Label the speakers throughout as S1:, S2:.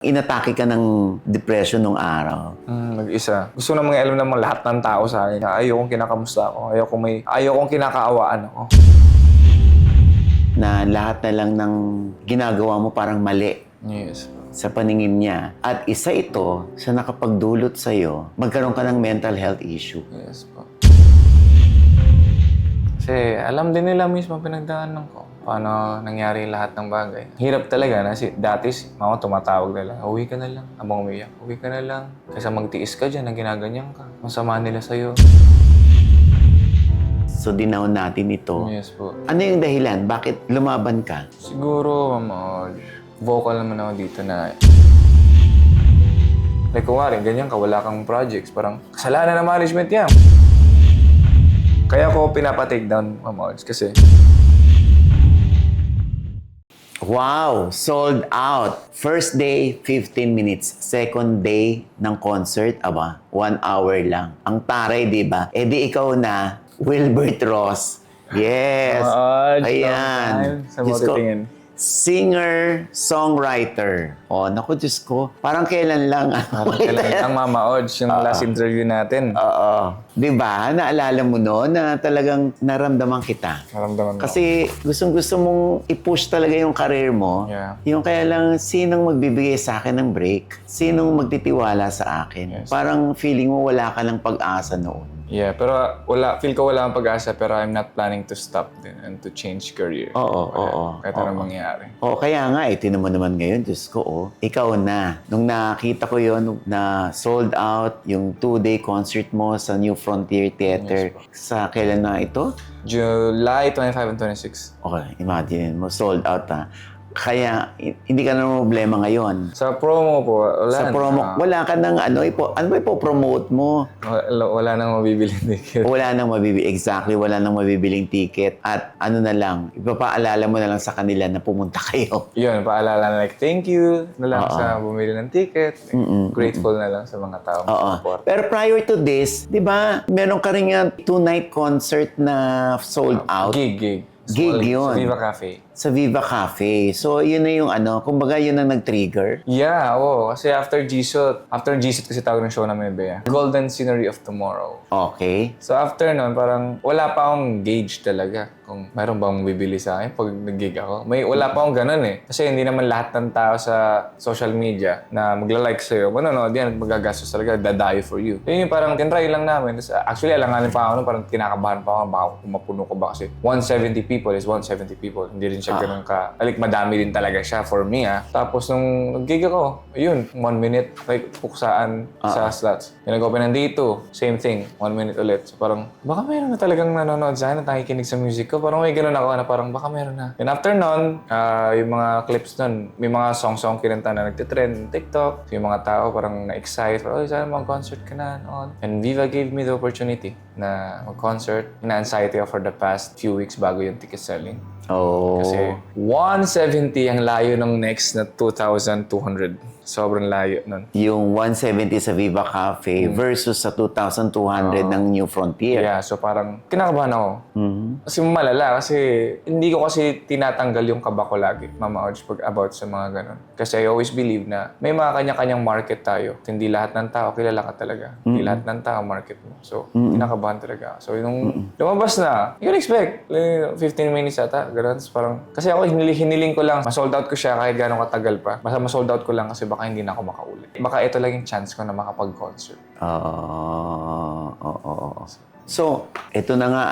S1: Inatake ka ng depression nung araw.
S2: Mag-isa. Gusto namang alam naman lahat ng tao sa akin na ayokong kinakamusta ako. Ayokong kinakaawaan ako.
S1: Na lahat na lang ng ginagawa mo parang mali
S2: Yes.
S1: sa paningin niya. At isa ito sa nakapagdulot sa'yo, magkaroon ka ng mental health issue.
S2: Yes po. Kasi alam din nila mismo pinagdaanan ko. Paano nangyari lahat ng bagay. Hirap talaga na dati mama tumatawag nila. Uwi ka na lang. Habang umiyak. Uwi ka na lang. Kaysa magtiis ka dyan na ginaganyan ka. Masama nila sa'yo.
S1: So, dinaon natin ito.
S2: Yes po.
S1: Ano yung dahilan? Bakit lumaban ka?
S2: Siguro, vocal naman ako dito na like kung nga rin, ganyan ka, wala kang projects. Parang kasalanan ng management yan. Kaya ako pinapa-take down, Ma'am Odds, kasi
S1: Wow! Sold out! First day, 15 minutes. Second day ng concert, 1 hour lang. Ang taray, di ba? Eh di ikaw na, Wilbert Ross. Yes!
S2: Odds,
S1: Ayan.
S2: sa
S1: Diyos ko,
S2: tingin.
S1: singer, songwriter. Oh, naku, Diyos ko. Parang kailan lang.
S2: Kailan ang Mama Odds, yung last interview natin.
S1: Oo. Di ba? Naalala mo no na talagang naramdaman kita.
S2: Naramdaman mo.
S1: Kasi gustong-gusto mong i-push talaga yung career mo.
S2: Yeah.
S1: Yung kaya lang, sinong magbibigay sa akin ng break? Sinong magtitiwala sa akin?
S2: Yes.
S1: Parang feeling mo wala ka ng pag-asa noon.
S2: Yeah, pero feel ko wala akong pag-asa, pero I'm not planning to stop din and to change career.
S1: Oo.
S2: Kahit anong mangyari.
S1: Oh, kaya nga, tinan mo naman ngayon, Diyos ko, ikaw na. Nung nakita ko yon na sold out yung 2-day concert mo sa New Frontier Theater. Sa kailan na ito?
S2: July 25 and 26.
S1: Okay, imagine mo, sold out Kaya, hindi ka na problema ngayon.
S2: Sa promo po, wala
S1: Sa promo, wala ka ng ano ba ipo-promote mo?
S2: Wala nang mabibili ticket.
S1: Wala nang mabibili. Exactly, wala nang mabibiling ticket. At ano na lang, ipapaalala mo na lang sa kanila na pumunta kayo.
S2: Yun, paalala na like, thank you na lang sa bumili ng ticket. Grateful na lang sa mga tao.
S1: Oo. Pero prior to this, di ba, meron ka rin nga 2-night concert na sold out.
S2: Gig.
S1: Gig yun.
S2: Sa Viva Cafe.
S1: Sa Viva Cafe. So, yun na yung kumbaga yun ang nag-trigger.
S2: Yeah, oo. Kasi after G-Shoot kasi tawag ng show namin, Bea. Golden Scenery of Tomorrow.
S1: Okay.
S2: So after nun, parang wala pa akong gauge talaga kung mayroon bang bibili sa akin pag nag-gig ako. Wala pa akong ganun eh. Kasi hindi naman lahat ng tao sa social media na magla-like sa'yo. Manonood yan, magagastos talaga, dadayo for you. Yun yung parang tinry lang namin. Actually, alanganin pa ako nun, parang kinakabahan pa ako, baka mapuno ko ba kasi 170 people is 170 people. Hindi rin siya ganun ka. Madami din talaga siya for me Tapos nung nag-gig ako, yun, 1 minute, like puksaan sa slots. Yung nag-open nandito, same thing, 1 minute ulit. So parang, baka mayroon na talagang nanonood sa akin at nakikinig sa music ko. Parang may ganun ako na parang baka meron na. And after nun, yung mga clips nun, may mga song-song kinanta na nagtitrend ng TikTok. So, yung mga tao parang na-excite. Parang, sana mag-concert ka na. And Viva gave me the opportunity na mag-concert. Na-anxiety ako for the past few weeks bago yung ticket selling.
S1: Oh.
S2: Kasi 170 ang layo ng next na 2,200. Sobrang layo nun.
S1: Yung 170 sa Viva Cafe versus sa 2,200 ng New Frontier.
S2: Yeah, so parang kinakabahan ako. Kasi malala, kasi hindi ko kasi tinatanggal yung kaba ko lagi, Mama Odds, about sa mga ganun. Kasi I always believe na may mga kanya-kanyang market tayo. Hindi lahat ng tao, kilala ka talaga. Hindi lahat ng tao, market mo. So, kinakabahan talaga. So, nung lumabas na, you can expect, 15 minutes ata, ganun. So, parang, kasi ako, hiniling ko lang, ma-sold out ko siya kahit gano'ng katagal pa. Basta ma-sold out ko lang kasi baka hindi na ako makaulit. Baka ito lang yung chance ko na makapag-concert.
S1: So, ito na nga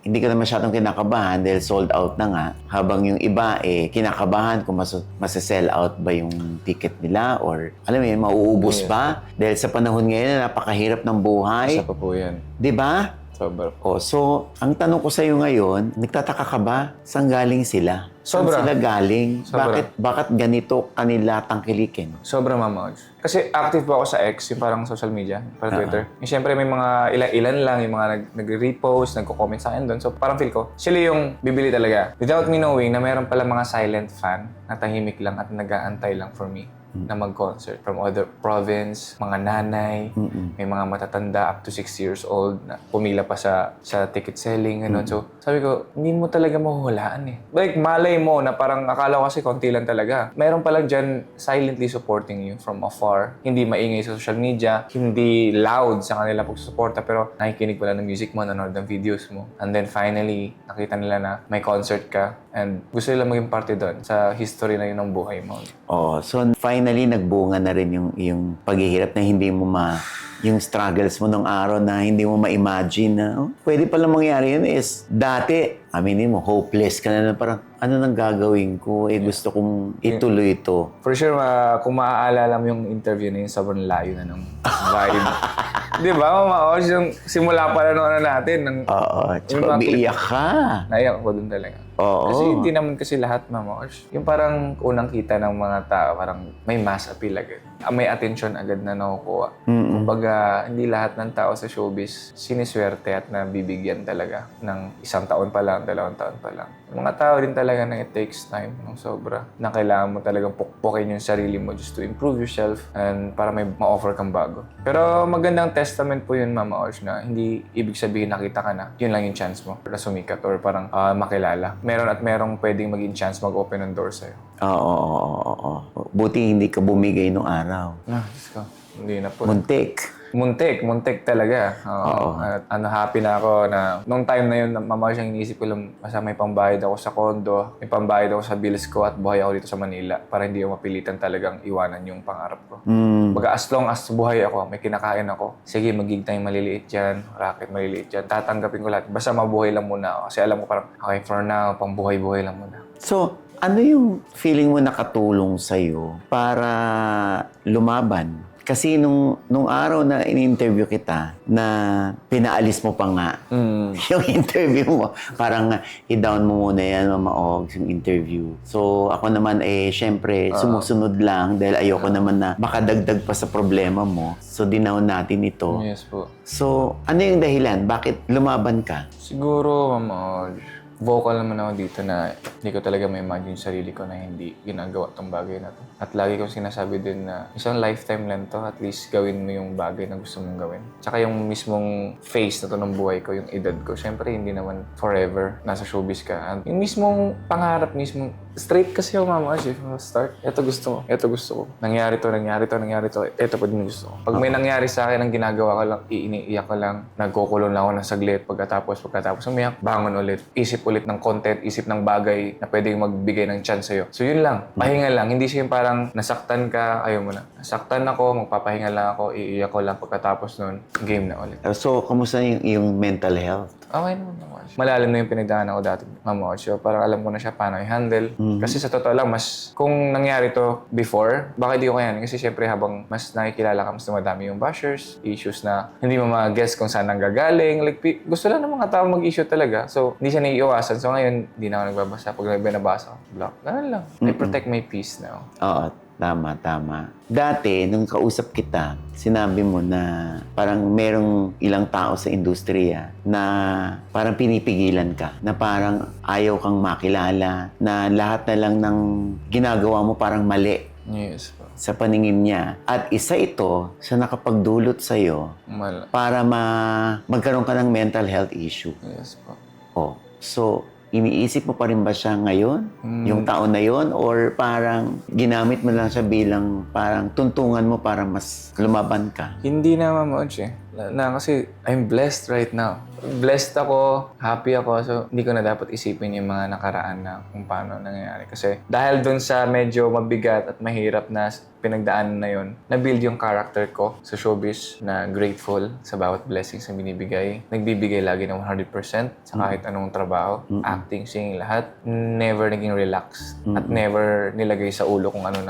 S1: hindi ka na masyadong kinakabahan dahil sold out na nga. Habang yung iba kinakabahan kung masasell out ba yung ticket nila or alam mo yun, mauubos ba? Dahil sa panahon ngayon na napakahirap ng buhay.
S2: Isa pa po yan.
S1: Di ba?
S2: Sobra.
S1: So, ang tanong ko sa'yo ngayon, nagtataka ka ba? Saan galing sila? Saan
S2: Sobra.
S1: sila galing?
S2: Sobra.
S1: Bakit ganito kanila tangkilikin?
S2: Sobra, Mama Odds. Kasi active po ako sa X, yung parang social media, parang Twitter. Yung siyempre may mga ilan lang, yung mga nag-repost, nagko-comment sa akin doon. So parang feel ko, sila yung bibili talaga. Without me knowing na meron pala mga silent fan na tahimik lang at nag-aantay lang for me. na mag-concert from other province, mga nanay, may mga matatanda up to 6 years old na pumila pa sa ticket selling, gano'n. So, sabi ko, hindi mo talaga mahuhulaan eh. Like, malay mo na parang akala ko kasi konti lang talaga. Meron pa lang dyan silently supporting you from afar. Hindi maingay sa social media, hindi loud sa kanila pagsusuporta, pero nakikinig pala ng music mo, nanonood ng videos mo. And then finally, nakita nila na may concert ka and gusto nila maging parte doon sa history na yun ng buhay mo.
S1: Oh, so finally nagbunga na rin yung paghihirap na hindi mo yung struggles mo nung araw na hindi mo ma-imagine na pwede pala mangyari yun is dati, aminin mo, hopeless ka na parang ano nang gagawin ko? Gusto kong ituloy ito.
S2: For sure, kung maaalala mo yung interview na yun, sobrang layo na ng vibe. Di ba, Mama Osh? Yung simula pa na ano natin.
S1: Oo, tsaka umiiyak ka.
S2: Naiyak ako dun talaga.
S1: Oo.
S2: Kasi hindi naman kasi lahat, Mama Osh. Yung parang unang kita ng mga tao, parang may mass appeal agad. May attention agad na nakukuha. Kumbaga, hindi lahat ng tao sa showbiz siniswerte at nabibigyan talaga ng 1 taon pa lang, 2 taon pa lang. Mga tao din talaga na it takes time ng sobra. Na kailangan mo talagang pukpukin yung sarili mo just to improve yourself and para may ma-offer kang bago. Pero magandang testament po yun, Mama Osh, na hindi ibig sabihin nakita ka na, yun lang yung chance mo para sumikat or parang makilala. Meron at merong pwedeng maging chance mag-open ng door sa'yo.
S1: Oo. Buti hindi ka bumigay nung araw.
S2: Diyos ko. Hindi na po. Muntik talaga. Oo. At happy na ako na nung time na yun, Mama siyang iniisip ko lang, basta may pambayad ako sa condo, may pambayad ako sa bills ko at buhay ako dito sa Manila para hindi ako mapilitan talagang iwanan yung pangarap ko. Baga as long as buhay ako, may kinakain ako, sige mag-gig tayong maliliit dyan, racket maliliit dyan, tatanggapin ko lahat. Basta mabuhay lang muna ako kasi alam ko parang, okay, for now, pang buhay-buhay lang muna.
S1: So, ano yung feeling mo nakatulong sa'yo para lumaban? Kasi nung araw na in-interview kita, na pinaalis mo pa nga yung interview mo. Parang i-down mo muna yan, Mama Ogs, yung interview. So, ako naman syempre, sumusunod lang dahil ayoko naman na makadagdag pa sa problema mo. So, dinown natin ito.
S2: Yes po.
S1: So, ano yung dahilan? Bakit lumaban ka?
S2: Siguro, Mama Osh, vocal naman ako dito na hindi ko talaga ma-imagine yung sarili ko na hindi ginagawa tong bagay na to. At lagi kong sinasabi din na isang lifetime lang to, at least gawin mo yung bagay na gusto mong gawin. Tsaka yung mismong phase na to ng buhay ko, yung edad ko, syempre hindi naman forever nasa showbiz ka. And yung mismong pangarap, mismong straight kasi ako, Mama Osh, from the start. Ito gusto ko. Nangyari to. Ito pa din gusto ko. Pag may nangyari sa akin, ang ginagawa ko lang, iniiyak ko lang, nagkukulong lang ako ng saglit, pagkatapos umiyak, bangon ulit, isip ulit ng content, isip ng bagay na pwedeng magbigay ng chance sa'yo. So yun lang, pahinga lang. Hindi siya yung parang nasaktan ka, ayaw mo na. Nasaktan ako, magpapahinga lang ako, iiyak ko lang pagkatapos nun, game na ulit.
S1: So, kamusta yung mental health?
S2: Okay naman, Mama Osh. Malalim na yung pinagdaanan ko dati, Mama Osh. So, parang alam ko na siya paano i-handle. Kasi sa totoo lang, mas kung nangyari to before, baka di ko kaya. Kasi syempre habang mas nakikilala ka, mas dumadami yung bashers, issues na hindi mo ma-guess kung saan nanggagaling. Like, gusto lang ng mga tao mag-issue talaga. So, hindi siya naiiwasan. So, ngayon, hindi na ako nagbabasa. Pag may binabasa, block. Ganun lang. I protect my peace now.
S1: Oo, tama. Dati, nung kausap kita, sinabi mo na parang merong ilang tao sa industriya na parang pinipigilan ka, na parang ayaw kang makilala, na lahat na lang ng ginagawa mo parang mali
S2: Yes po.
S1: sa paningin niya. At isa ito sa nakapagdulot sa'yo para magkaroon ka ng mental health issue.
S2: Yes po.
S1: Oh, so iniisip mo pa rin ba siya ngayon? Yung taon na yon, or parang ginamit mo lang siya bilang parang tuntungan mo para mas lumaban ka?
S2: Hindi na, Mama Osh kasi I'm blessed right now. Blessed ako, happy ako, so hindi ko na dapat isipin yung mga nakaraan na kung paano nangyayari. Kasi dahil dun sa medyo mabigat at mahirap na pinagdaanan na yun, na-build yung character ko sa showbiz na grateful sa bawat blessings na binibigay. Nagbibigay lagi ng 100% sa kahit anong trabaho, acting, singing, lahat. Never naging relaxed at never nilagay sa ulo kung ano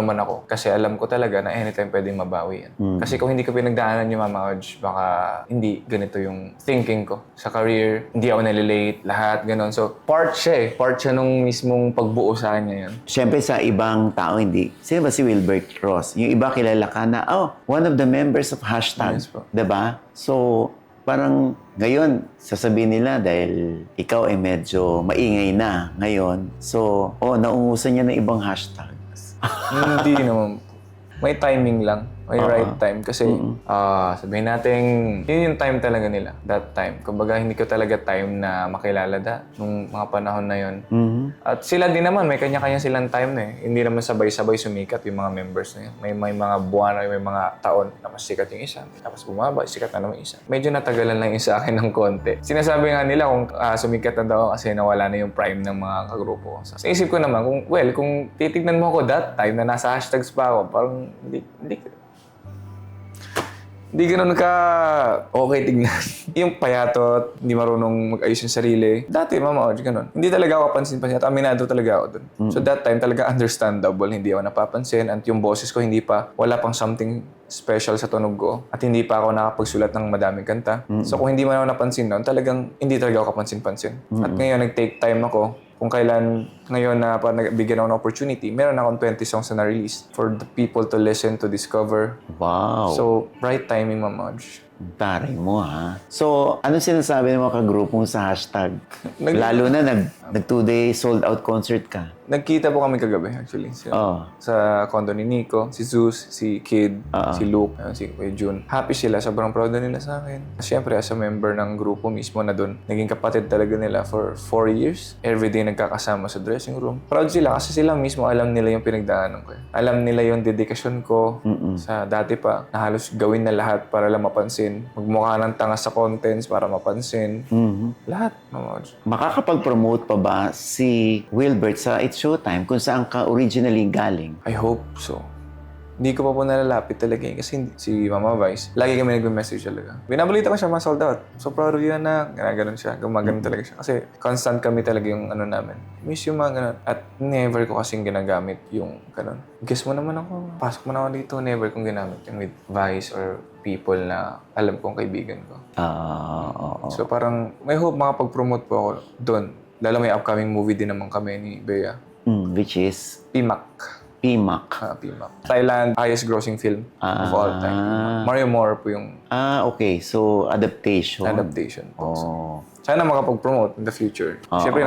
S2: man ako. Kasi alam ko talaga na anytime pwedeng mabawi yan. Kasi kung hindi ko pinagdaanan yung Mama Osh, baka hindi ganito yung thinking ko sa career. Hindi ako nalilate, lahat, ganon. So, part siya nung mismong pagbuo sa kanya yun.
S1: Siyempre sa ibang tao, hindi. Sino ba si Wilbert Ross? Yung iba kilala ka na, one of the members of Hashtag.
S2: Yes po.
S1: Diba? So, parang ngayon, sasabihin nila dahil ikaw ay medyo maingay na ngayon. So, naungusan niya ng ibang hashtags.
S2: Hindi naman. may timing lang. May right time. Kasi, sabihin natin, yun yung time talaga nila. That time. Kumbaga, hindi ko talaga time na makilala nung mga panahon na yun. At sila din naman, may kanya-kanya silang time na eh. Hindi naman sabay-sabay sumikat yung mga members na yun. May mga buwan o may mga taon na mas sikat yung isa. Tapos bumaba, sikat na naman yung isa. Medyo natagalan lang yung sa akin ng konti. Sinasabi nga nila kung sumikat na daw kasi nawala na yung prime ng mga kagrupo ko. Sa isip ko naman, kung titignan mo ako that time na nasa hashtags pa ako, parang hindi ganun ka okay tignan. Yung payatot, hindi marunong mag-ayos yung sarili. Dati, Mama Audrey, ganun. Hindi talaga ako pansin-pansin at aminado talaga ako dun. So that time talaga understandable, hindi ako napapansin at yung boses ko wala pang something special sa tunog ko at hindi pa ako nakapagsulat ng madaming kanta. So kung hindi man ako napansin noon, talagang hindi talaga ako kapansin-pansin. At ngayon, nag-take time ako kung kailan ngayon na nabigyan ako ng opportunity, meron akong 20 songs na na-release for the people to listen, to discover.
S1: Wow.
S2: So, right timing, Ma'am Audrey.
S1: Taray mo, ha? So, anong sinasabi ng mga kagrupo mo sa hashtag? Lalo na nag 2-day sold-out concert ka.
S2: Nagkita po kami kagabi, actually. Sa condo ni Nico, si Zeus, si Kid, si Luke, si Kuya Jun. Happy sila, sobrang proud na nila sa akin. Siyempre, as a member ng grupo mismo na doon, naging kapatid talaga nila for 4 years. Everyday nagkakasama sa dressing room. Proud sila kasi sila mismo alam nila yung pinagdaanan ko. Alam nila yung dedikasyon ko sa dati pa, na halos gawin na lahat para lang mapansin. Magmukha ng tanga sa contents para mapansin. Lahat.
S1: Makakapag-promote pa ba si Wilbert sa It's Showtime kung saan ka originally galing?
S2: I hope so. Hindi ko pa po nalalapit talaga eh. Kasi si Mama Vice, lagi kami nagme-message talaga. Binabalita ko siya mga sold out. So proud of you na. Ganun siya. Gumagano talaga siya. Kasi constant kami talaga yung namin. Miss yung mga ganun. At never ko kasing ginagamit yung ganun. Guess mo naman ako. Pasok mo na ako dito. Never kong ginamit yung with Vice or people na alam kong kaibigan ko. So parang may hope makapag-promote po ako doon. Lalo may upcoming movie din naman kami ni Bea.
S1: Which is?
S2: PMAC.
S1: PMAC.
S2: PMAC. Thailand highest grossing film of all time. Mario Moore po yung
S1: Okay. So, adaptation.
S2: adaptation po. Sana makapag-promote in the future. Siyempre,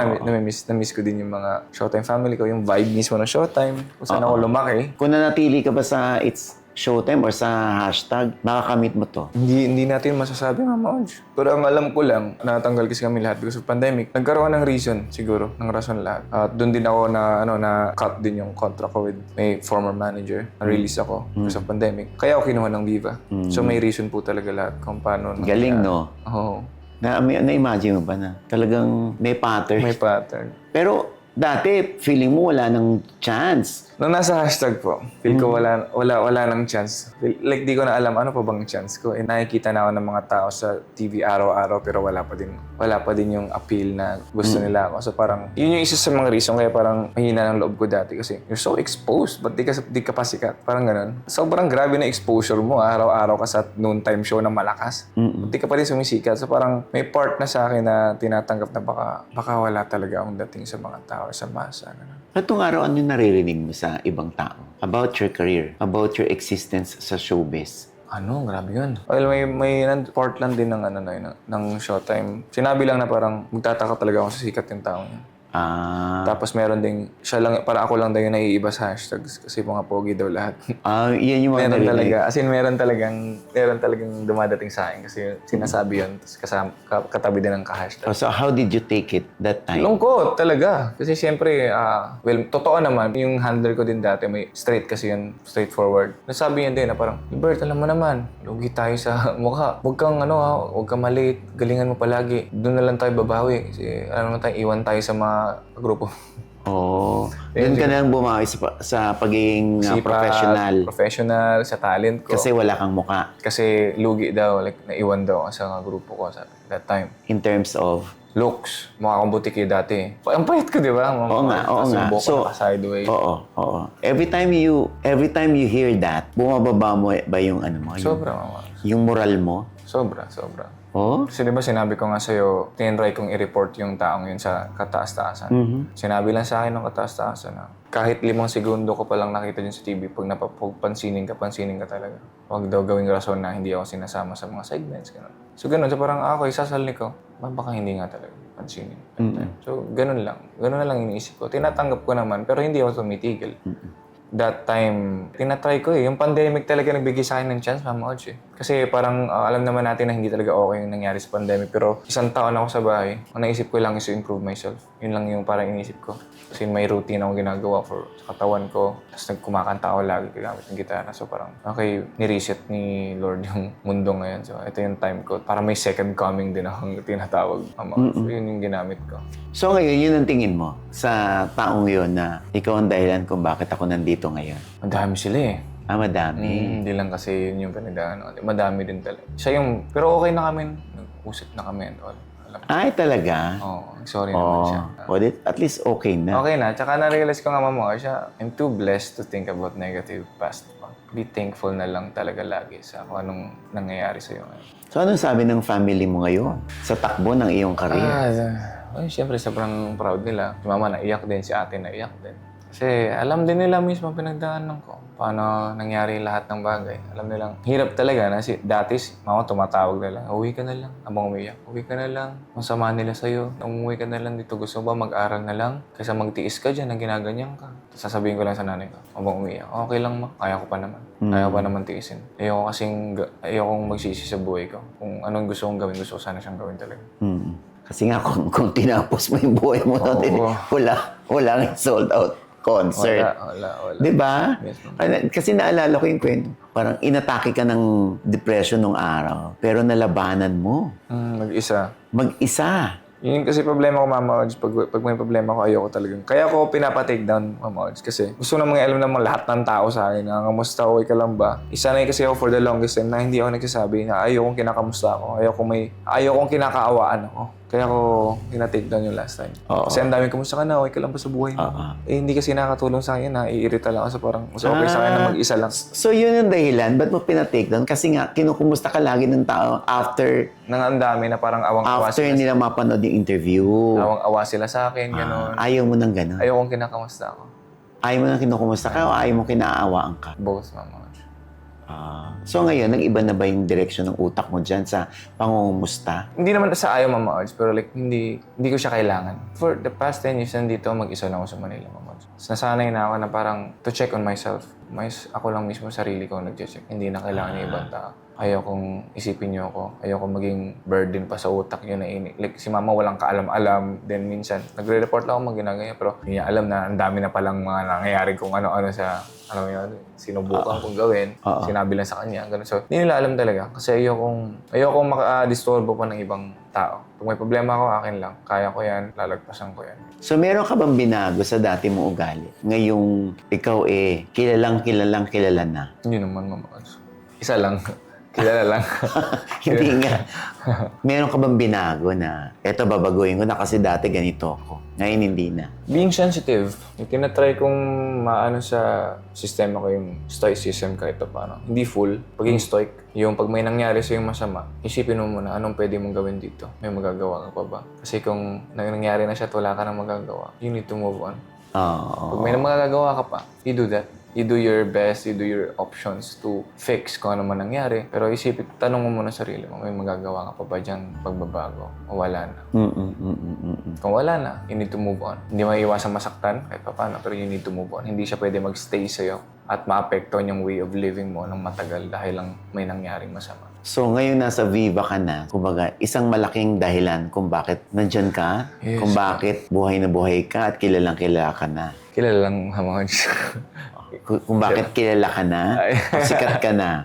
S2: na-miss ko din yung mga Showtime family ko, yung vibe mismo ng Showtime, kung saan ako lumaki.
S1: Kung nanatili ka ba sa It's Showtime or sa hashtag, makakamit mo to?
S2: Hindi natin masasabi, Mama Audrey. Pero ang alam ko lang, natanggal kasi kami lahat because of pandemic. Nagkaroon ng reason, siguro, ng rason lahat. At doon din ako na-cut din yung contract ko with my former manager. Na-release ako because of pandemic. Kaya ako kinuha ng Viva. So may reason po talaga lahat kung paano.
S1: Galing, no?
S2: Oo.
S1: Na-imagine mo ba na talagang may pattern?
S2: May pattern.
S1: Pero dati, feeling mo wala ng chance.
S2: Nung nasa hashtag po, feel ko wala nang chance. Like, di ko na alam ano pa bang chance ko. Nakikita na ako ng mga tao sa TV araw-araw pero wala pa din yung appeal na gusto nila ako. So parang, yun yung isa sa mga reason kaya parang mahina ng loob ko dati kasi you're so exposed, but di ka pa sikat. Parang ganun. Sobrang grabe na exposure mo. Araw-araw ka sa noontime show na malakas. But di ka pa din sumisikat. So parang may part na sa akin na tinatanggap na baka wala talaga akong dating sa mga tao, sa masa. Ganun.
S1: Itong araw, ano yung naririnig mo sa ibang tao? About your career, about your existence sa showbiz?
S2: Grabe yun. Well, may part lang din ng Showtime. Sinabi lang na parang magtataka talaga ako sa sikat yung tao niya. Tapos meron ding, para ako lang daw yung naiiba sa hashtags kasi mga pogi daw lahat.
S1: Yan yung mga
S2: meron
S1: narinig.
S2: talaga. As in, meron talagang dumadating sa akin kasi sinasabi yun. Tapos katabi din ng ka-hashtag.
S1: So, how did you take it that time?
S2: Lungkot talaga. Kasi siyempre, totoo naman, yung handler ko din dati, may straight kasi yun, straightforward. Nasabi yun din na parang, Bert, alam mo naman, lugi tayo sa mukha. Huwag kang huwag kang maliit. Galingan mo palagi. Doon na lang tayo babawi. Kasi iwan tayo sa mga grupo.
S1: Doon ka na lang bumawi sa pagiging
S2: professional, sa talent ko.
S1: Kasi wala kang muka.
S2: Kasi lugi daw, like naiwan daw sa grupo ko sa that time.
S1: In terms of?
S2: Looks. Mukha akong butiki dati. Ang pahit ko, di ba?
S1: Oo nga.
S2: So, sideways.
S1: Oo. Every time you hear that, bumababa mo ba yung mo?
S2: Sobra, Mama.
S1: Yung moral mo?
S2: Sobra. Kasi di ba sinabi ko nga sa'yo, tinry kong i-report yung taong yun sa kataas-taasan. Sinabi lang sa akin ng kataas-taasan na kahit 5 segundo ko palang nakita dyan sa TV, pag pansinin ka talaga. Huwag daw gawing rason na hindi ako sinasama sa mga segments. Ganun. So ganun, so parang ako, isasalni ko, baka hindi nga talaga pansinin. So ganun lang. Ganun na lang iniisip ko. Tinatanggap ko naman, pero hindi ako tumitigil. that time, tinatry ko eh. Yung pandemic talaga nagbigay sa akin ng chance, Mama Odge eh. Kasi parang alam naman natin na hindi talaga okay yung nangyari sa pandemic. Pero isang taon ako sa bahay, ang naisip ko lang is to improve myself. Yun lang yung parang inisip ko. Kasi may routine ako ginagawa for sa katawan ko. Tapos nagkumakanta ako lagi gamit ng gitara. So parang, okay, ni-reset ni Lord yung mundo ngayon. So ito yung time ko. Para may second coming din akong tinatawag. So yun yung ginamit ko.
S1: So ngayon, yun ang tingin mo sa taong yun na ikaw ang dahilan kung bakit ako nandito ngayon.
S2: Ang dami sila eh.
S1: Madami.
S2: Hindi lang kasi yun yung pinagdaan. Madami din talaga. Siya yung, pero okay na kami. Nag-usap na kami and all. Alam.
S1: Ay, talaga?
S2: Oo, sorry naman siya.
S1: At least okay na.
S2: Okay na. Tsaka na-realize ko nga Mama siya, I'm too blessed to think about negative past. Be thankful na lang talaga lagi sa kung anong nangyayari sa'yo ngayon.
S1: So, anong sabi ng family mo ngayon sa takbo ng iyong career?
S2: Siyempre, sobrang proud nila. Si Mama naiyak din, si ate naiyak din. Kasi alam din nila mismo pinagdaanan ko. Paano nangyari lahat ng bagay. Alam nilang, hirap talaga na dati, Mama tumatawag na lang, uwi ka na lang. Abang umiyak, uwi ka na lang. Masama nila sa'yo, umuwi ka na lang dito. Gusto ba mag-aral na lang? Kaysa magtiis ka dyan, na ginaganyan ka. Tapos sasabihin ko lang sa nanay ko, abang umiyak, okay lang ma, kaya ko pa naman. Kaya ko pa naman tiisin. Ayokong magsisi sa buhay ko. Kung anong gusto kong gawin, gusto ko sana siyang gawin talaga.
S1: Kasi nga, kung tinapos mo yung buhay mo, wala nang sold out concert.
S2: Wala.
S1: Di ba?
S2: Yes,
S1: Kasi naalala ko yung kwento. Parang inatake ka ng depression nung araw, pero nalabanan mo.
S2: Mag-isa.
S1: Mag-isa.
S2: Yun kasi problema ko, Mama Odds. Pag may problema ko, ayoko talagang. Kaya ako pinapa-take down, Mama Odds. Kasi gusto namang alam naman lahat ng tao sa akin na kamusta, okay ka lang ba? Isanay kasi ako for the longest time na hindi ako nagsasabi na ayokong kinakamusta ako. Ayokong kinakaawaan ako. Kaya ako tina-take down yung last time. Kasi ang dami, kamusta ka na? Okay ka lang ba sa buhay mo? Hindi kasi nakakatulong sa akin na iirita lang ako sa parang mas okay sa akin na mag-isa lang.
S1: So yun ang dahilan, ba't mo pinatake down? Kasi nga, kinukumusta ka lagi ng tao after
S2: Nang ang dami na parang awang-awa
S1: after nila mapanood yung interview.
S2: Awang-awa sila sa akin, gano'n.
S1: Ayaw mo ng gano'n?
S2: Ayokong kinakamusta ako.
S1: Ayaw mo nang kinukumusta ka o ayaw mo kinaawaan ka?
S2: Both, Mama Odds.
S1: So ngayon, nag-iba na ba yung direksyon ng utak mo dyan sa pangungumusta?
S2: Hindi naman sa ayaw, Mama Odds, pero like, hindi ko siya kailangan. For the past 10 years, nandito, mag-isa lang ako sa Manila, Mama Odds. Nasanay na ako na parang to check on myself. Ako lang mismo, sarili ko nag-check. Hindi na kailangan ng ibang tao. Ayaw kong isipin niyo ako. Ayaw kong maging burden pa sa utak niyo na like, si Mama walang kaalam-alam. Then minsan, nagre-report lang ako ginagaya. Pero hindi niya alam na ang dami na palang mga nangyayari kung ano-ano sa sinubukan kong gawin. Sinabi lang sa kanya. Ganun. So, hindi nila alam talaga. Kasi ayokong maka-disturbo pa ng ibang tao. Kung may problema ako, akin lang. Kaya ko yan, lalagpasan ko yan.
S1: So meron ka bang binago sa dati mong ugali? Ngayong ikaw kilala na.
S2: Hindi naman, Mama Odds. Isa lang. Kilala lang.
S1: Hindi nga. Meron ka bang binago na, eto babaguhin ko na kasi dati ganito ako. Ngayon hindi na.
S2: Being sensitive, yung tinatry kong maano sa sistema ko yung stoicism kahit paano. Hindi full, pagiging stoic. Yung pag may nangyari sa yung masama, isipin mo muna anong pwede mong gawin dito. May magagawa ka pa ba? Kasi kung nangyari na siya at wala ka nang magagawa, you need to move on. Pag may magagawa ka pa, you do that. You do your best, you do your options to fix kung ano man nangyari. Pero tanong mo muna sarili mo, may magagawa ka pa ba dyan pagbabago? O wala na? Kung wala na, you need to move on. Hindi maiiwasang masaktan, kahit pa paano, pero you need to move on. Hindi siya pwede magstay sa'yo at maapektuhan yung way of living mo ng matagal dahil lang may nangyaring masama.
S1: So ngayon nasa Viva ka na, kumbaga isang malaking dahilan kung bakit nandyan ka,
S2: Yes,
S1: kung bakit buhay na buhay ka at kilalang kilala ka na.
S2: Kilala lang, Mama Odds.
S1: Kung bakit kilala ka na, sikat ka na.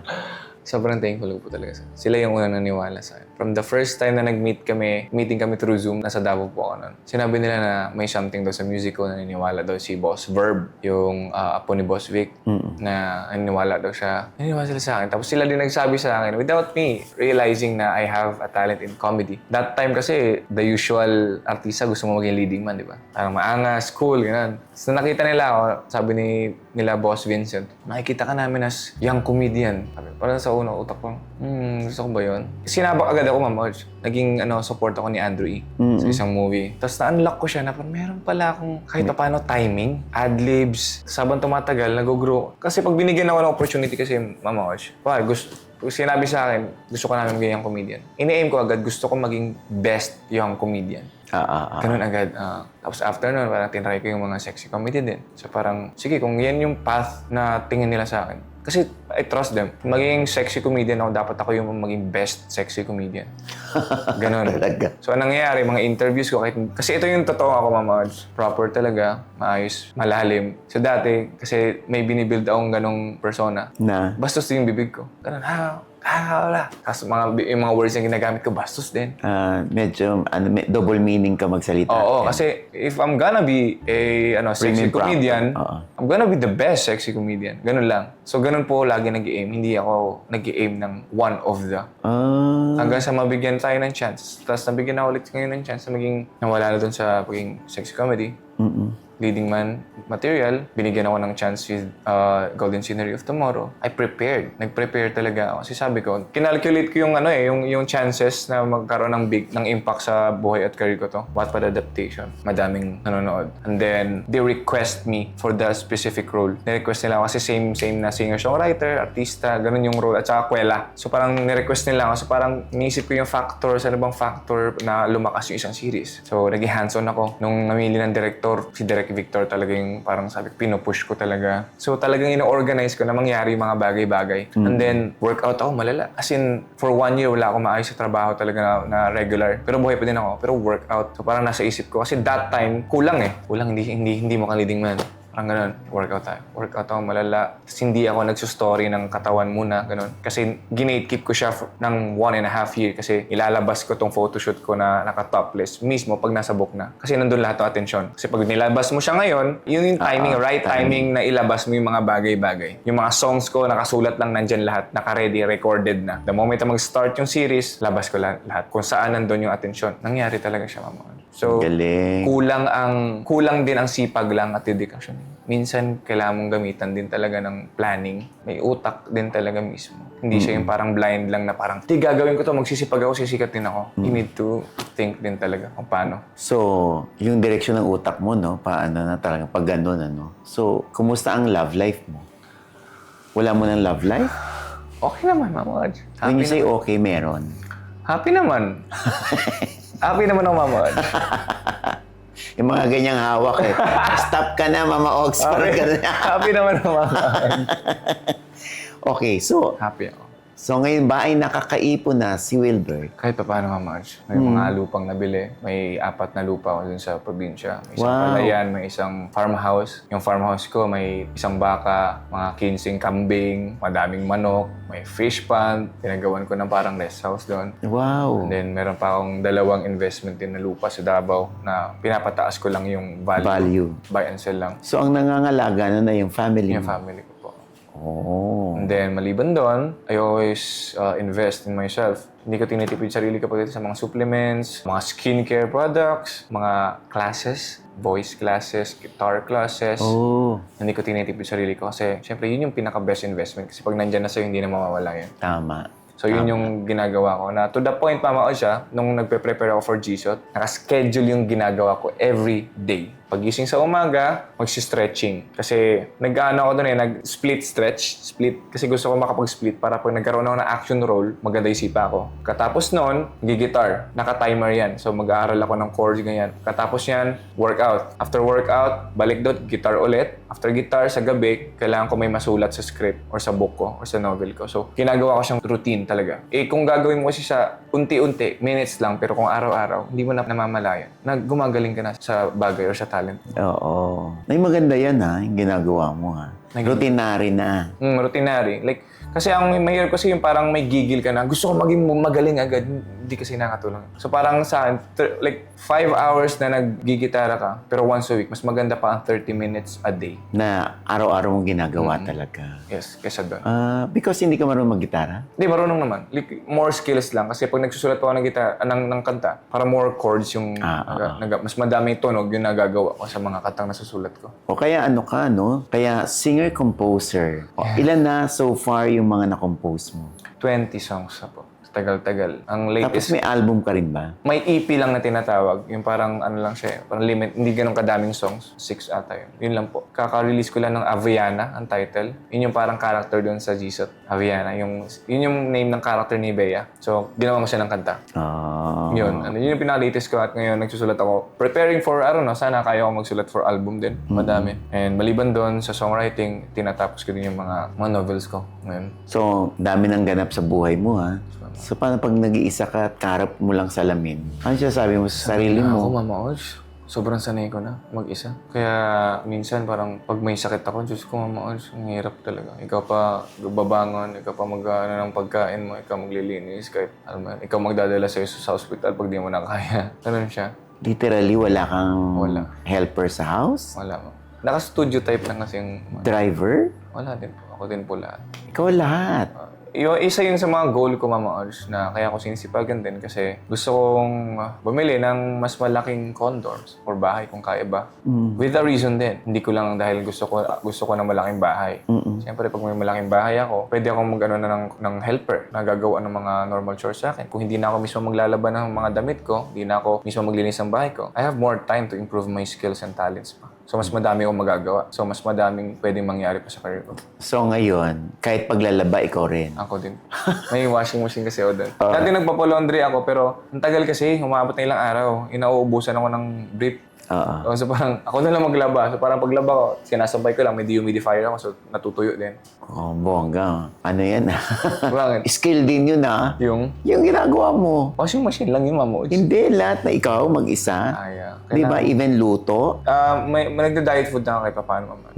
S2: Sobrang thankful ko po talaga sa sila yung una naniwala sa akin. From the first time na meeting kami through Zoom, nasa Davao po ako nun. Sinabi nila na may something daw sa music ko na naniwala daw si Boss Verb, yung apo ni Boss Vic, na naniwala daw siya. Naniwala sila sa akin. Tapos sila din nagsabi sa akin, without me realizing na I have a talent in comedy. That time kasi, the usual artista gusto mo maging leading man, di ba? Parang maangas, cool, gano'n. So nakita nila ako, sabi nila Boss Vincent, nakikita ka namin as young comedian. Parang sa uno, utak ko, gusto ko ba yun? Sinabak agad ako, Ma'am Odge. Naging support ako ni Andrew E. Sa isang movie. Tapos na-unlock ko siya na meron pala akong kahit paano timing, ad-libs. Sabang tumatagal, nag-grow. Kasi pag binigyan ako ng opportunity kasi, Ma'am Odge, sinabi sa akin, gusto ko namin maging young comedian. Ini-aim ko agad, gusto ko maging best young comedian. Ganun agad. Tapos after nun, parang tinry ko yung mga sexy comedy din. So parang, sige, kung yan yung path na tingin nila sa akin. Kasi I trust them. Maging sexy comedian ako, dapat ako yung maging best sexy comedian. Ganun.
S1: Talaga.
S2: So anong nangyayari, mga interviews ko, kasi ito yung totoo ako, Ma'am Odge. Proper talaga, maayos, malalim. So dati, kasi may binibuild akong ganong persona.
S1: Na?
S2: Bastos din yung bibig ko. Ganun, wala. Tapos yung mga words na ginagamit ko, bastos din.
S1: Medyo double meaning ka magsalita.
S2: Oo, kasi if I'm gonna be a sexy
S1: Premium
S2: comedian,
S1: proper.
S2: I'm gonna be the best sexy comedian. Ganun lang. So ganun po lagi nag-i-aim. Hindi ako nag-i-aim ng one of the. Hanggang sa mabigyan tayo ng chance. Tapos nabigyan na ulit ngayon ng chance na nawala na dun sa pagiging sexy comedy. Leading man material, binigyan ako ng chance with Golden Scenery of Tomorrow. I prepared. Nag-prepare talaga ako. Kasi sabi ko, kinalculate ko yung chances na magkaroon ng impact sa buhay at career ko to. Wattpad adaptation. Madaming nanonood. And then, they request me for the specific role. Ni-request nila ako kasi same na singer-songwriter, artista, ganun yung role. At saka kwela. So parang ni-request nila ako. So parang niisip ko yung factors, ano bang factor na lumakas yung isang series. So naging hands-on ako. Nung namili ng director, si Direk Victor talaga yung parang sabi ko, pinupush ko talaga. So talagang ino-organize ko na mangyari yung mga bagay-bagay. And then, workout ako malala. As in, for 1 year, wala akong maayos sa trabaho talaga na regular. Pero buhay pa din ako. Pero workout. So parang nasa isip ko. Kasi that time, kulang eh. Kulang, hindi mo ka-leading man. Parang ganun, workout tayo. Workout ako malala. Tapos hindi ako nagsustory ng katawan muna, ganun. Kasi ginate-keep ko siya ng 1.5 year kasi ilalabas ko tong photoshoot ko na naka-topless mismo pag nasa book na. Kasi nandun lahat ng atensyon. Kasi pag nilabas mo siya ngayon, yun yung timing, right timing na ilabas mo yung mga bagay-bagay. Yung mga songs ko, nakasulat lang nandyan lahat, naka-ready, recorded na. The moment na mag-start yung series, labas ko lahat. Kung saan nandun yung atensyon. Nangyari talaga siya, Mama. So,
S1: Galing.
S2: kulang din ang sipag lang at dedikasyon. Minsan, kailangan mong gamitan din talaga ng planning. May utak din talaga mismo. Hindi siya yung parang blind lang na parang, gagawin ko to, magsisipag ako, sisikat din ako. You need to think din talaga kung paano.
S1: So, yung direksyon ng utak mo, no? Paano na talaga pag ganun, ano? So, kumusta ang love life mo? Wala mo ng love life?
S2: Okay naman, Mama Odge.
S1: When you say okay, meron.
S2: Happy naman. Happy naman ako, Mama Odge.
S1: Yung mga ganyang hawak eh. Stop ka na, Mama Ox. Parang ganun.
S2: Happy naman ako, Mama Odge.
S1: Okay, so
S2: Happy ako.
S1: ngayon ba ay nakakaipon na si Wilbert?
S2: Kahit pa paano, Mama Odge. May mga lupang nabili. May 4 na lupa ako dun sa probinsya. May isang palayan, may isang farmhouse. Yung farmhouse ko, may isang baka, mga 15 kambing, madaming manok, may fish pond. Pinagawan ko ng parang rest house doon.
S1: Wow.
S2: And then, meron pa akong 2 investment din na lupa sa Davao na pinapataas ko lang yung value. Buy and sell lang.
S1: So, ang nangangalaga na yung family
S2: Yung
S1: mo?
S2: family ko po.
S1: Oh.
S2: And then, maliban doon, I always invest in myself. Hindi ko tinitipid sarili ko pagdating sa mga supplements, mga skincare products, mga classes, voice classes, guitar classes.
S1: Oh.
S2: Hindi ko tinitipid sarili ko kasi syempre yun yung pinaka-best investment kasi pag nandyan na sa'yo, hindi na mawawala yun.
S1: Tama.
S2: So yun yung ginagawa ko na to the point, Mama Odge, nung nagpe-prepare ako for GSOT, naka-schedule yung ginagawa ko every day. Pagising sa umaga, magsi-stretching. Kasi nag-ano ako doon nag-split stretch. Split. Kasi gusto ko makapag-split para pag nagkaroon ako ng action role, maganda yung sipa ko. Katapos noon, gigitar. Naka-timer yan. So mag-aaral ako ng chords, ganyan. Katapos yan, workout. After workout, balik doon, guitar ulit. After guitar, sa gabi, kailangan ko may masulat sa script or sa book ko or sa novel ko. So ginagawa ko siyang routine talaga. Kung gagawin mo kasi sa unti-unti, minutes lang, pero kung araw-araw, hindi mo na namamalayan. Gumagaling ka na sa bagay or sa talent.
S1: Oo. Ay, maganda yan ha, yung ginagawa mo ha. Routinary na.
S2: Routinary. Like, kasi ang mahirap kasi yung parang may gigil ka na, gusto ko maging magaling agad, hindi kasi nakatulong. So parang sa like 5 hours na naggigitara ka, pero once a week, mas maganda pa ang 30 minutes a day.
S1: Na araw-araw mong ginagawa talaga.
S2: Yes, kesa doon.
S1: Because hindi ka marunong maggitara?
S2: Hindi, marunong naman. Like, more skills lang. Kasi pag nagsusulat ako ng kanta, para more chords yung, mas madaming tunog yung nagagawa ko sa mga kantang nasusulat ko.
S1: O kaya ano ka, no? Kaya singer-composer. Ilan na so far yung mga na-compose mo?
S2: 20 songs na po. Tagal-tagal. Ang
S1: Tapos
S2: latest,
S1: may album ka rin ba?
S2: may EP lang na tinatawag. Yung parang ano lang siya, parang limit, hindi ganun kadaming songs. 6 ata yun. Yun lang po. Kaka-release ko lang ng Aviana, ang title. Yun yung parang character doon sa Jisot. Aviana. Yun yung name ng character ni Bea. So, ginawa ko siya ng kanta. Yun yung pinaka-latest ko at ngayon nagsusulat ako. Preparing for, I don't know, sana kaya ko magsulat for album din. Madami. And maliban doon sa songwriting, tinatapos ko din yung mga novels ko ngayon.
S1: So, dami ng ganap sa buhay mo, ha? So, paano pag nag-iisa ka at karap mo lang salamin? Ano siya sabi mo sa sarili
S2: Ako,
S1: mo?
S2: Mama Ols, sobrang sanay ko na mag-isa. Kaya minsan parang pag may sakit ako, Diyos ko, Mama Ols, ang hirap talaga. Ikaw pa babangon, ikaw pa mag-ano ng pagkain mo, ikaw maglilinis, kahit alam mo, ikaw magdadala sa hospital pag di mo na kaya. Ganun siya.
S1: Literally, wala kang
S2: Wala.
S1: helper sa house?
S2: Wala mo. Naka-studio type lang kasi yung...
S1: Driver?
S2: Wala din po. Ako din po lahat.
S1: Ikaw lahat.
S2: Yung isa yun sa mga goal ko, Mama Ols, na kaya ko sinisipagan din kasi gusto kong bumili ng mas malaking condos or bahay kung kaya ba. With a reason din. Hindi ko lang dahil gusto ko ng malaking bahay. Siyempre, pag may malaking bahay ako, pwede akong mag-ano na ng helper na gagawa ng mga normal chores sa akin. Kung hindi na ako mismo maglalaban ng mga damit ko, hindi na ako mismo maglinis ng bahay ko, I have more time to improve my skills and talents pa. So, mas madami akong magagawa. So, mas madaming pwedeng mangyari pa sa career ko.
S1: So ngayon, kahit paglalaba, ikaw rin.
S2: Ako din. May washing machine kasi ako doon. Dati nagpapalaundry ako, pero ang tagal kasi, umabot na ilang araw. Inauubusan ako ng brief. So parang ako na lang maglaba. So parang paglaba ko, sinasabay ko lang, may dehumidifier ako, so natutuyo din.
S1: Oh, bongga. Ano yan, ha?
S2: Bakit?
S1: Skill din yun, ha?
S2: Yung
S1: Yung ginagawa mo.
S2: washing machine lang yun, Mamo.
S1: Hindi, lahat na ikaw mag-isa. Di ba? Even luto.
S2: May nagda-diet food na ako kahit paano, Mama.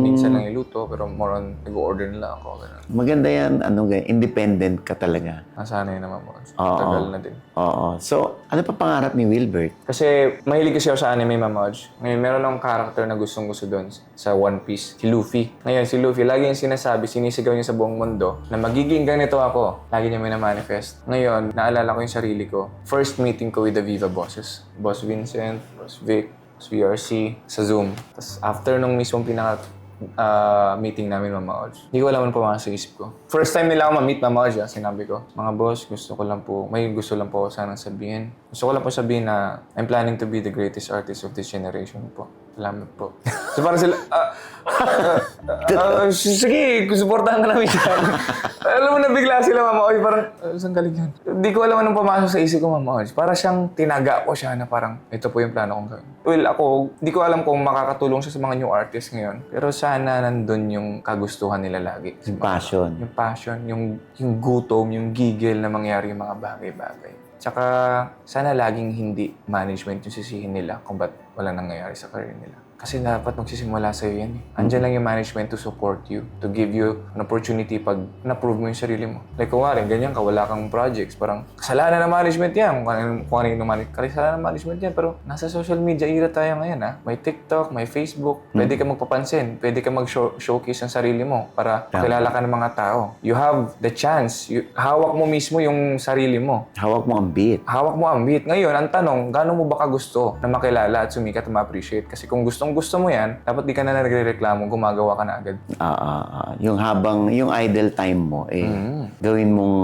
S2: Minsan lang iluto, pero more on, nag-order na lang ako. Ganun.
S1: Maganda yan, independent ka talaga.
S2: Nasanay naman mo.
S1: Oo.
S2: Tagal na din.
S1: Oo. So, ano pa pangarap ni Wilbert?
S2: Kasi mahilig kasi ako sa anime, Mamaj. Ngayon, meron akong character na gustong-gusto doon sa One Piece, si Luffy. Ngayon, si Luffy, lagi yung sinasabi, sinisigaw niya sa buong mundo na magiging ganito ako. Lagi niya may na-manifest. Ngayon, naalala ko yung sarili ko. First meeting ko with the Viva bosses. Boss Vincent, Boss Vic, Boss VRC, sa Zoom. Tapos after nung mismong meeting namin, Mama Ods. Hindi ko alam ano pumasok sa isip ko. First time nila ako ma-meet, Mama Ods, sinabi ko, mga boss, gusto ko lang po, may gusto lang po ako sanang sabihin. Gusto ko lang po sabihin na I'm planning to be the greatest artist of this generation po. Salamat po. So parang sila, sige, suportahan ka namin yan. Alam mo, nabigla sila, Mama Ods, parang, saan galing yan? Hindi ko alam anong pumasok sa isip ko, Mama Ods. Para siyang tinaga ko siya na parang, ito po yung plano kong gawin. Well, ako, hindi ko alam kung makakatulong siya sa mga new artists ngayon. Pero sana nandun yung kagustuhan nila lagi.
S1: Yung passion.
S2: Yung passion, yung gutom, yung gigil na mangyari yung mga bagay-bagay. Tsaka, sana laging hindi management yung sisihin nila kung ba't wala nangyayari sa career nila. Kasi dapat magsisimula sa'yo yan. Andyan lang yung management to support you, to give you an opportunity pag na-prove mo yung sarili mo. Like, kung ganyan ka, wala kang projects. Parang, kasalanan ng management yan. Kung ano yung kasalanan ng management yan. Pero, nasa social media era tayo ngayon, ha? May TikTok, may Facebook. Pwede ka magpapansin. Pwede ka mag-showcase ang sarili mo para makilala ka ng mga tao. You have the chance. Hawak mo mismo yung sarili mo.
S1: Hawak mo ang beat.
S2: Hawak mo ang beat. Ngayon, ang tanong, gaano mo ba gusto na makilala at sumikat at ma-appreciate? Kasi kung gusto mo yan, dapat di ka na nagre-reklamo, gumagawa ka na agad.
S1: Yung idle time mo, gawin mong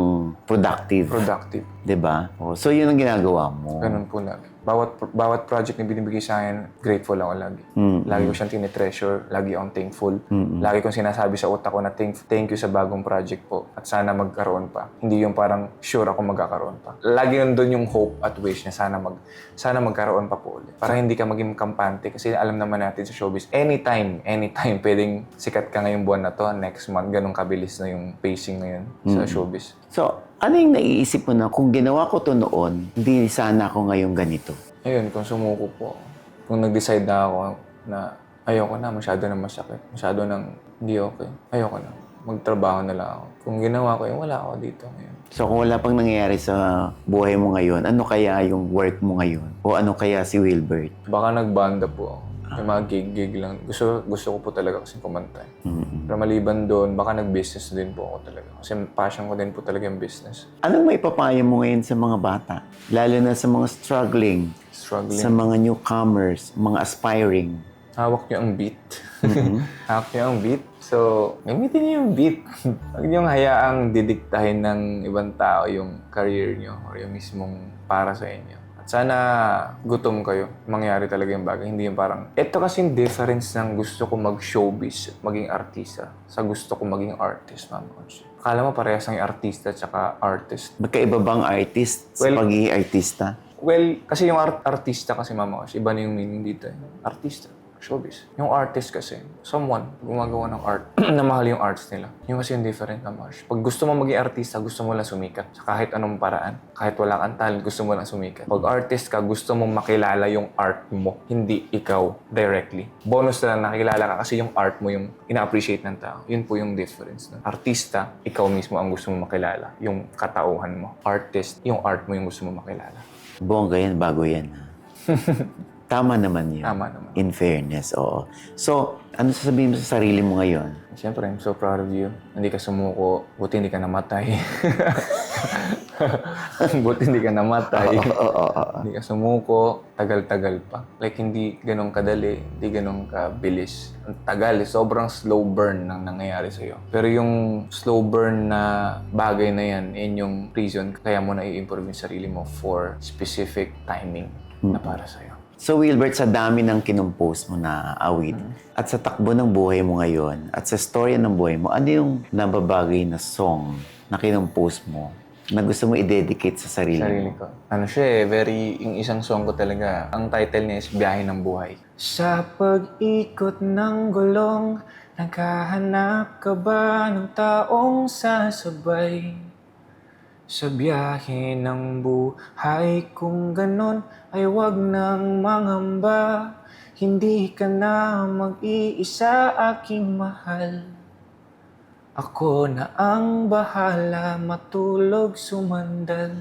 S1: productive.
S2: Productive.
S1: 'Di ba? So, yun ang ginagawa mo.
S2: Ganun po lagi. Bawat project na binibigay sa akin, grateful ako lagi. Lagi ko siyang tinitreasure, lagi akong thankful. Lagi kong sinasabi sa utak ko na thank you sa bagong project po at sana magkaroon pa. Hindi yung parang sure ako magkakaroon pa. Lagi nandun yung hope at wish na sana magkaroon pa po ulit. Para hindi ka maging kampante kasi alam naman natin sa showbiz, anytime, pwedeng sikat ka ngayong buwan na to, next month, ganun kabilis na yung pacing ngayon sa showbiz.
S1: So, ano yung naiisip mo na kung ginawa ko to noon, hindi sana ako ngayong ganito?
S2: Ayun, kung sumuko po ako. Kung nag-decide na ako na ayoko na, masyado na masakit. Masyado nang hindi okay. Ayoko na. Magtrabaho na lang ako. Kung ginawa ko yun, wala ako dito ngayon.
S1: So kung wala pang nangyayari sa buhay mo ngayon, ano kaya yung work mo ngayon? O ano kaya si Wilbert?
S2: Baka nagbanda po ako. May mga gig lang. Gusto ko po talaga kasi kumanta. Pero maliban doon, baka nag-business din po ako talaga. Kasi passion ko din po talaga yung business.
S1: Anong may papayo mo ngayon sa mga bata? Lalo na sa mga struggling. Sa mga newcomers, mga aspiring.
S2: hawak niyo ang beat. Hawak niyo ang beat. So, gamitin niyo yung beat. Huwag niyong hayaang didiktahin ng ibang tao yung career niyo or yung mismong para sa inyo. At sana gutom kayo. Mangyari talaga yung bagay. Hindi yung parang, ito kasing difference ng gusto ko mag-showbiz at maging artista sa gusto ko maging artist, Ma'am Conch. Akala mo parehas ang artista at saka artist.
S1: Magkaiba bang artist sa
S2: Well,
S1: pagiging artista?
S2: Well, kasi yung artista kasi, Mama Kosh, iba na yung meaning dito. Artista, showbiz. Yung artist kasi, someone gumagawa ng art na mahal yung arts nila. Yung kasi yung different, Mama Kosh. Pag gusto mo maging artista, gusto mo lang sumikat. Sa kahit anong paraan. Kahit wala kang talent, gusto mo lang sumikat. Pag artist ka, gusto mong makilala yung art mo, hindi ikaw directly. Bonus na lang nakilala ka kasi yung art mo yung ina-appreciate ng tao. Yun po yung difference. No? Artista, ikaw mismo ang gusto mo makilala. Yung katauhan mo. Artist, yung art mo yung gusto mo makilala.
S1: Bongga yan, bago yan. Ha? Tama naman yun.
S2: Tama naman.
S1: In fairness, oo. So, ano sasabihin mo sa sarili mo ngayon?
S2: Siyempre, I'm so proud of you. Hindi ka sumuko. Buti hindi ka namatay. Buti hindi ka namatay. Hindi ka sumuko. Tagal-tagal pa. Like, hindi ganun kadali. Hindi ganun kabilis. Ang tagal. Sobrang slow burn nang nangyayari sa'yo. Pero yung slow burn na bagay na yan, yun yung reason kaya mo na i-improve yung sarili mo for specific timing na para sa'yo.
S1: So, Wilbert, sa dami ng kinumpose mo na awit, at sa takbo ng buhay mo ngayon, at sa storya ng buhay mo, ano yung nababagay na song na kinumpose mo na gusto mo i-dedicate sa sarili mo?
S2: Ko. Ano siya yung isang song ko talaga, ang title niya is Biyahe ng Buhay. Sa pag-ikot ng gulong, naghahanap ka ba ng taong sasabay? Sa biyahe ng buhay, kung ganon ay wag nang mangamba. Hindi ka na mag-iisa, aking mahal. Ako na ang bahala, matulog sumandal.